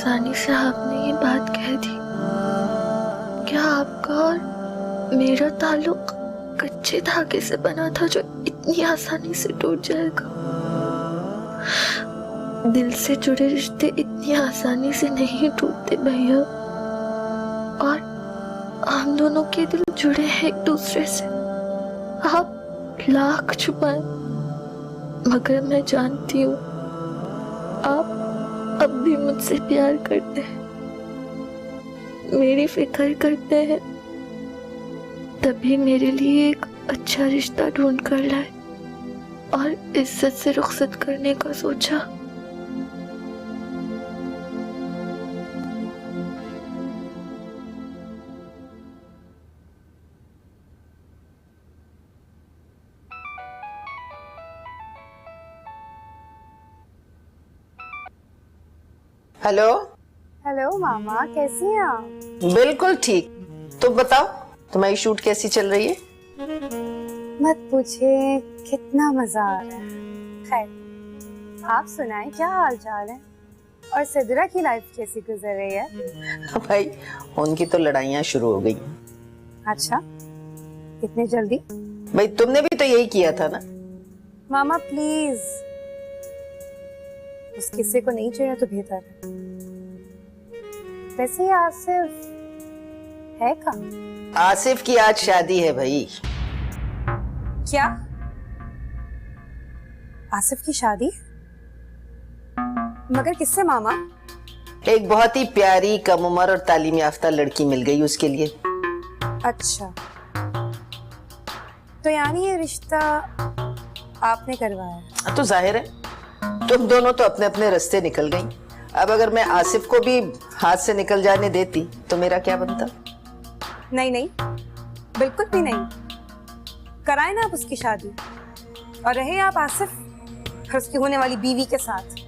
आसानी से आपने ये बात कह दी। क्या आपका और मेरा ताल्लुक कच्चे धागे से बना था जो इतनी आसानी से टूट जाएगा? दिल से जुड़े रिश्ते इतनी आसानी से नहीं टूटते भैया, और हम दोनों के दिल जुड़े हैं एक दूसरे से। आप लाख छुपाएं, मगर मैं जानती हूँ आप अब भी मुझसे प्यार करते हैं, मेरी फिक्र करते हैं, तभी मेरे लिए एक अच्छा रिश्ता ढूंढ कर लाए और इज्जत से रुखसत करने का सोचा। हेलो। हेलो मामा, कैसी हैं आप? बिल्कुल ठीक। तुम बताओ, तुम्हारी शूट कैसी चल रही है? मत पूछिए, कितना मजा आ रहा है। खैर, आप सुनाएं, क्या हाल चाल है? और सिद्रा की लाइफ कैसी गुजर रही है? भाई, उनकी तो लड़ाइयाँ शुरू हो गई। अच्छा, इतनी जल्दी? भाई, तुमने भी तो यही किया था ना। मामा प्लीज, उस किस्से को नहीं छेड़ा तो बेहतर है। वैसे आसिफ है कहाँ? आसिफ की आज शादी है भाई। क्या? आसिफ की शादी? मगर किससे मामा? एक बहुत ही प्यारी, कम उम्र और तालीम याफ्ता लड़की मिल गई उसके लिए। अच्छा, तो यानी ये रिश्ता आपने करवाया? तो जाहिर है, तुम दोनों तो अपने अपने रास्ते निकल गई। अब अगर मैं आसिफ को भी हाथ से निकल जाने देती तो मेरा क्या बनता? नहीं नहीं, बिल्कुल भी नहीं। कराए ना आप उसकी शादी, और रहे आप आसिफ और उसकी होने वाली बीवी के साथ।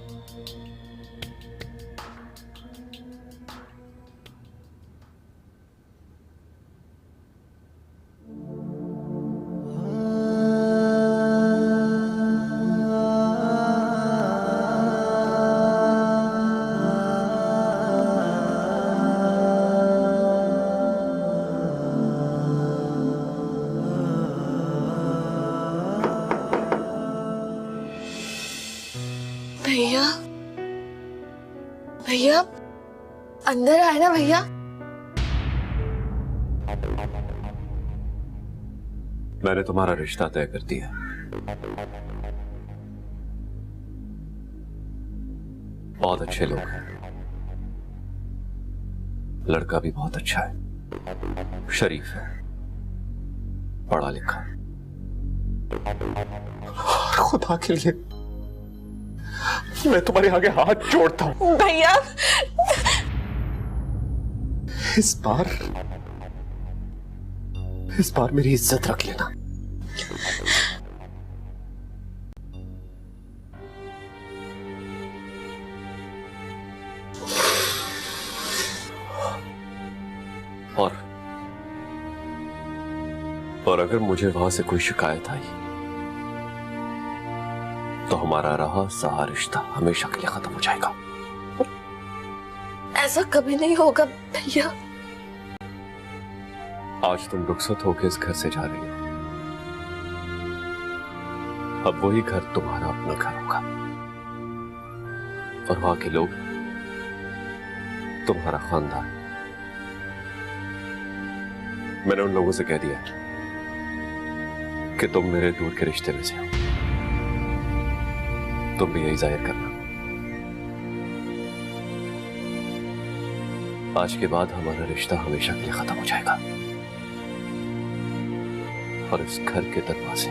भैया, भैया अंदर आए ना भैया। मैंने तुम्हारा रिश्ता तय कर दिया। बहुत अच्छे लोग हैं, लड़का भी बहुत अच्छा है, शरीफ है, पढ़ा लिखा। खुदा के लिए मैं तुम्हारे आगे हाथ जोड़ता हूं भैया, इस बार मेरी इज्जत रख लेना। और अगर मुझे वहां से कोई शिकायत आई तो हमारा रहा सहा रिश्ता हमेशा के लिए खत्म हो जाएगा। ऐसा कभी नहीं होगा भैया। आज तुम रुखसत होकर इस घर से जा रही हो, अब वही घर तुम्हारा अपना घर होगा और वहां के लोग तुम्हारा खानदान। मैंने उन लोगों से कह दिया कि तुम मेरे दूर के रिश्ते में से हो, तुम भी यही जाहिर करना। आज के बाद हमारा रिश्ता हमेशा के लिए खत्म हो जाएगा और इस घर के दरवाजे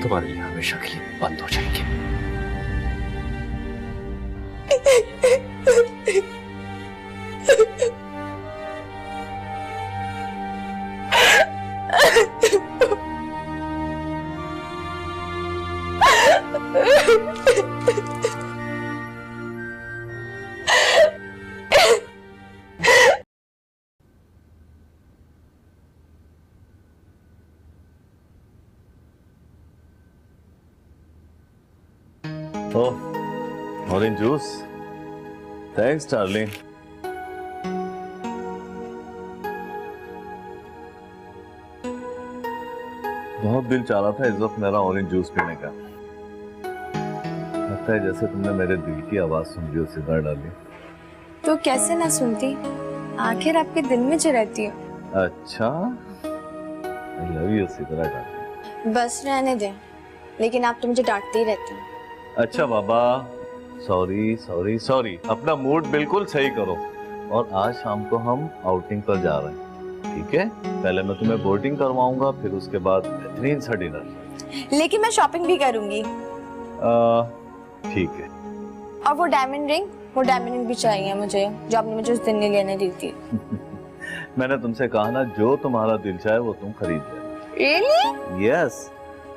तुम्हारे लिए हमेशा के लिए बंद हो जाएंगे। Oh, morning juice. Thanks darling. बहुत दिल चाह रहा था इस वक्त मेरा ऑरेंज जूस पीने का। लगता है जैसे तुमने मेरे दिल की आवाज सुन ली हो सितारा डार्लिंग। तो कैसे ना सुनती, आखिर आपके दिल में जो रहती है। अच्छा, I love you Sitara darling. बस रहने दे, लेकिन आप तो मुझे डांटते ही रहते हैं। अच्छा बाबा, सॉरी सॉरी सॉरी। अपना मूड बिल्कुल सही करो। और आज शाम को हम आउटिंग पर जा रहे हैं, ठीक है? पहले मैं तुम्हें बोटिंग करवाऊंगा, फिर उसके बाद बेहतरीन सा डिनर। लेकिन मैं शॉपिंग भी करूंगी। ठीक है। और वो डायमंड रिंग भी चाहिए मुझे, जो आपने मुझे उस दिन नहीं लेने दी थी। मैंने तुमसे कहा ना, जो तुम्हारा दिल चाहे वो तुम खरीद लो। Really? यस।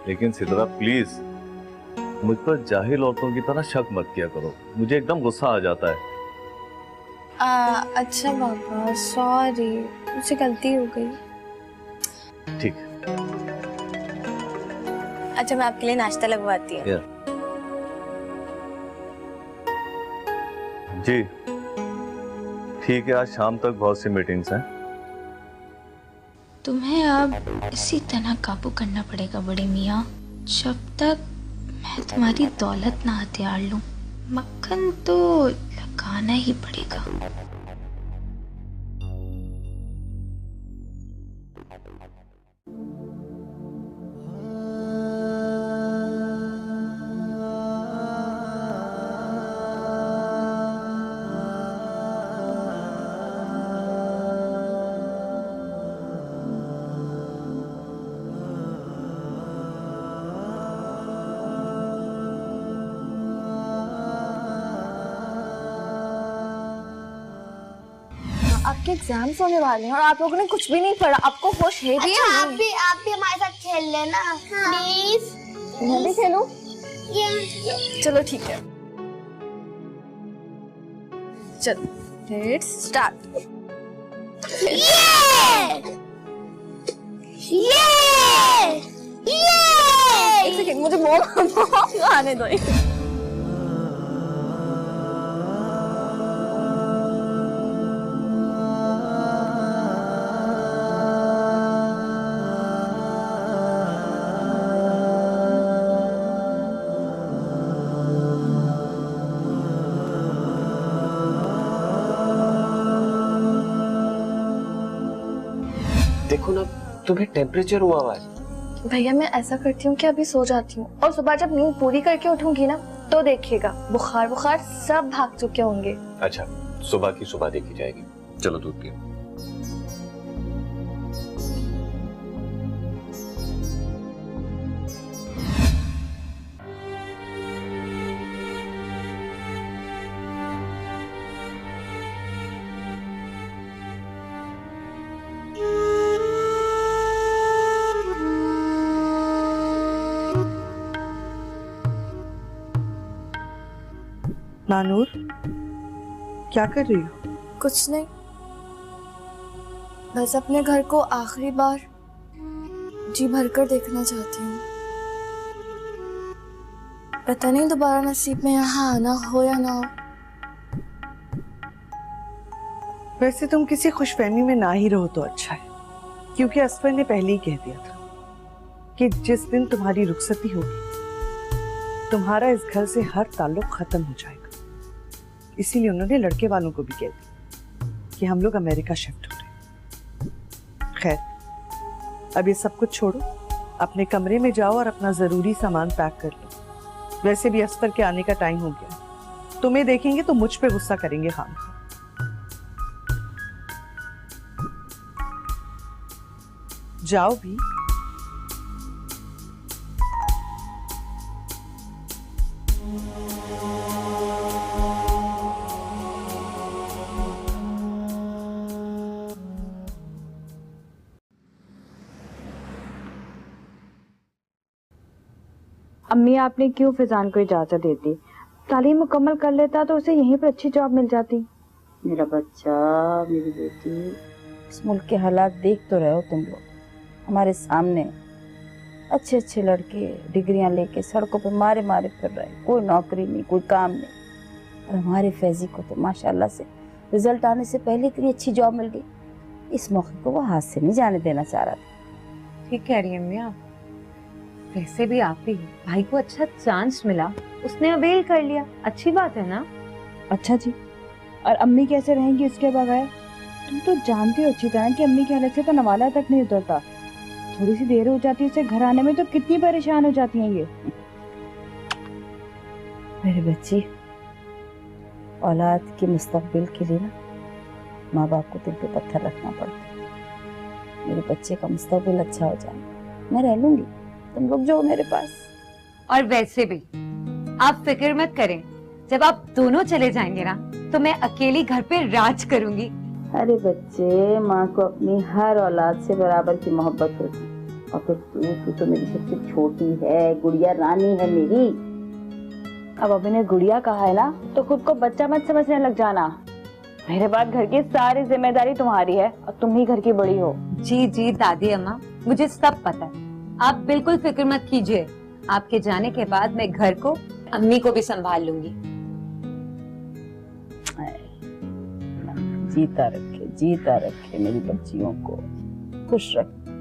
लेकिन सितारा प्लीज मुझ पर जाहिल औरतों की तरह शक मत किया करो, मुझे एकदम गुस्सा आ जाता है। अच्छा बाबा, सॉरी, मुझसे गलती हो गई। ठीक है। अच्छा, मैं आपके लिए नाश्ता लगवाती हूँ। जी ठीक है, आज शाम तक बहुत सी मीटिंग्स हैं। तुम्हें अब इसी तरह काबू करना पड़ेगा बड़े मियाँ, जब तक मैं तुम्हारी दौलत ना हथियार लूं। मक्खन तो लगाना ही पड़ेगा। आपके एग्जाम्स होने वाले हैं और आप लोगों ने कुछ भी नहीं पढ़ा, आपको होश है भी? अच्छा, आप भी हमारे साथ खेल लेना प्लीज। मैं भी खेलूं? चलो ठीक है, चलो लेट्स स्टार्ट। एक सेकंड, मुझे बॉल आने दो। देखो ना, तुम्हें टेम्परेचर हुआ है। भैया मैं ऐसा करती हूँ कि अभी सो जाती हूँ और सुबह जब नींद पूरी करके उठूंगी ना, तो देखिएगा बुखार सब भाग चुके होंगे। अच्छा, सुबह की सुबह देखी जाएगी। चलो दूध पियो। नानूर, क्या कर रही हो? कुछ नहीं, बस अपने घर को आखिरी बार जी भरकर देखना चाहती हूँ। पता नहीं दोबारा नसीब में यहाँ आना हो या ना हो। वैसे तुम किसी खुशफहमी में ना ही रहो तो अच्छा है, क्योंकि असफर ने पहले ही कह दिया था कि जिस दिन तुम्हारी रुखसती होगी, तुम्हारा इस घर से हर ताल्लुक खत्म हो जाएगा। इसीलिए उन्होंने लड़के वालों को भी कह दिया कि हम लोग अमेरिका शिफ्ट हो रहे हैं। खैर, अब ये सब कुछ छोड़ो, अपने कमरे में जाओ और अपना जरूरी सामान पैक कर लो। वैसे भी असफर के आने का टाइम हो गया, तुम्हें देखेंगे तो मुझ पे गुस्सा करेंगे। खाम जाओ भी। अम्मी, आपने क्यों फिजान को इजाजत दे दी? तालीम मुकम्मल कर लेता तो उसे यहीं पर अच्छी जॉब मिल जाती। मेरा बच्चा, मेरी बेटी, इस मुल्क के हालात देख तो रहे हो तुम लोग। हमारे सामने अच्छे अच्छे लड़के डिग्रियां लेके सड़कों पे मारे मारे फिर रहे, कोई नौकरी नहीं, कोई काम नहीं। और हमारे फैजी को तो माशाल्लाह से रिजल्ट आने से पहले इतनी अच्छी जॉब मिल गई, इस मौके को वो हाथ से नहीं जाने देना चाह रहा था। ठीक कह रही है अम्मी आप। वैसे भी आप ही भाई को अच्छा चांस मिला, उसने अवेल कर लिया, अच्छी बात है ना। अच्छा जी, और अम्मी कैसे रहेंगी उसके बगैर? तुम तो जानती हो अच्छी तरह कि अम्मी के हलक से तो नवाला तक नहीं उतरता। थोड़ी सी देर हो जाती है उसे घर आने में तो कितनी परेशान हो जाती हैं ये। मेरे बच्ची, औलाद के मुस्तकबिल के लिए ना माँ बाप को दिल पे पत्थर रखना पड़ता है। मेरे बच्चे का मुस्तकबिल अच्छा हो जाए, मैं रह लूंगी, तुम लोग जो हो मेरे पास। और वैसे भी आप फिक्र मत करें, जब आप दोनों चले जाएंगे ना तो मैं अकेली घर पे राज करूंगी। अरे बच्चे, माँ को अपनी हर औलाद से बराबर की मोहब्बत होती। और फिर तू तो मेरी सबसे छोटी है, गुड़िया रानी है मेरी। अब अभी ने गुड़िया कहा है ना तो खुद को बच्चा मत समझने लग जाना। मेरे बाद घर की सारी जिम्मेदारी तुम्हारी है और तुम ही घर की बड़ी हो। जी जी दादी अम्मा, मुझे सब पता है, आप बिल्कुल फिक्र मत कीजिए। आपके जाने के बाद मैं घर को, अम्मी को भी संभाल लूंगी। जीता रखे मेरी बच्चियों को, खुश रखे,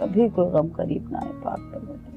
कभी कोई गम करीब ना आए। पाक परवरदिगार।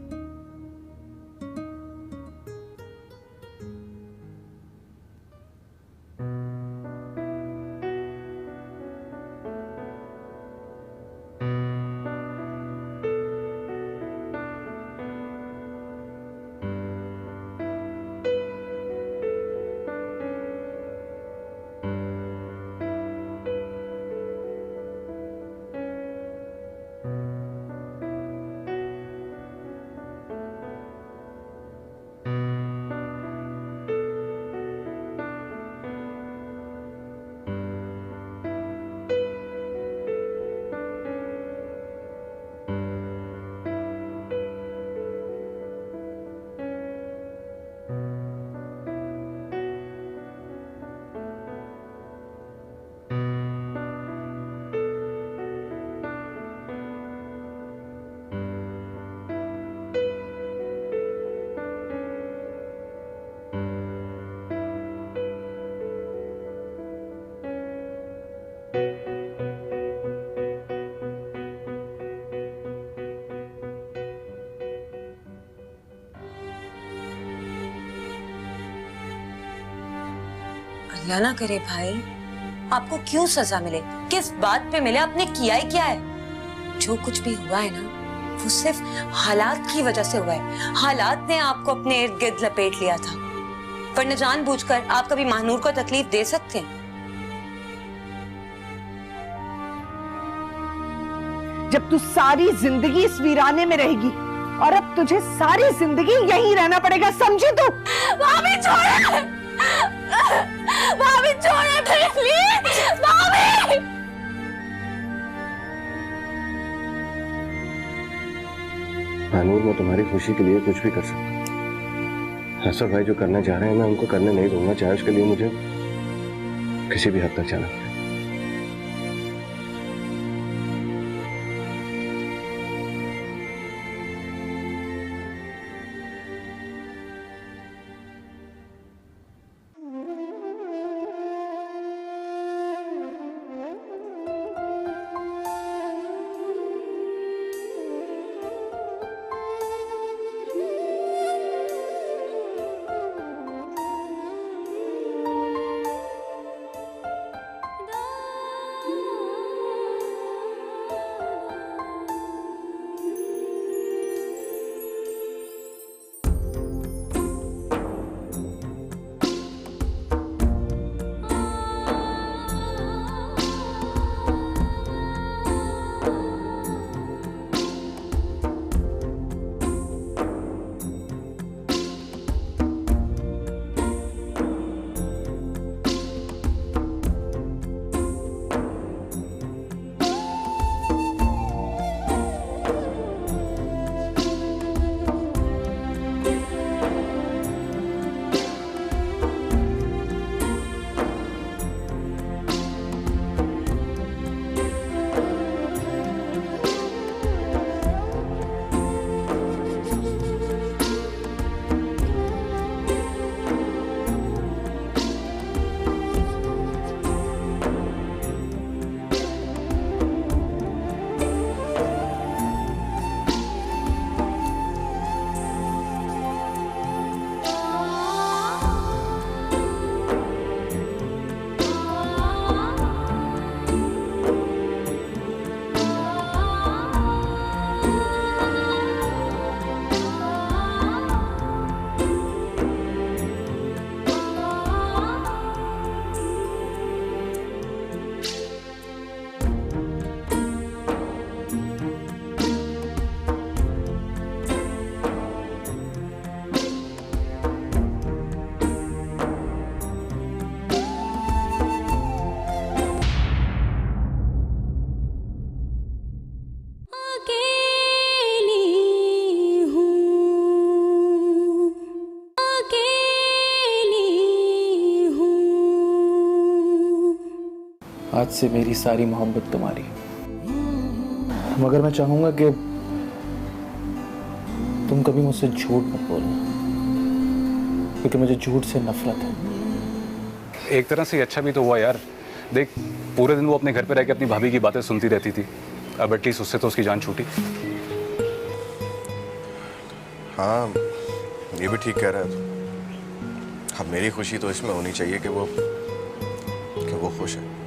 अल्लाह ना करे भाई, आपको क्यों सजा मिले, किस बात पे मिले, आपने किया ही क्या है? जो कुछ भी हुआ है ना, वो सिर्फ हालात की वजह से हुआ है। हालात ने आपको अपने इर्द गिर्द लपेट लिया था, वरना जानबूझकर आप कभी महानूर को तकलीफ दे सकते हैं? जब तू सारी जिंदगी इस वीराने में रहेगी और अब तुझे सारी जिंदगी यहीं रहना पड़ेगा, समझी तू? भाभी छोड़े, भाभी छोड़े प्लीज, भाभी। महानूर, मैं तुम्हारी खुशी के लिए कुछ भी कर सकता हूँ। असद भाई जो करना चाह रहे हैं मैं उनको करने नहीं दूंगा, चाहे उसके लिए मुझे किसी भी हद तक जाना पड़े। आज से मेरी सारी मोहब्बत तुम्हारी, मगर मैं चाहूंगा कि तुम कभी मुझसे झूठ मत बोलना, क्योंकि मुझे झूठ से नफरत है। एक तरह से अच्छा भी तो हुआ यार। देख, पूरे दिन वो अपने घर पे रह के अपनी भाभी की बातें सुनती रहती थी, अब एटलीस्ट उससे तो उसकी जान छूटी। हाँ, ये भी ठीक कह रहा है। अब मेरी खुशी तो इसमें होनी चाहिए कि वो खुश है।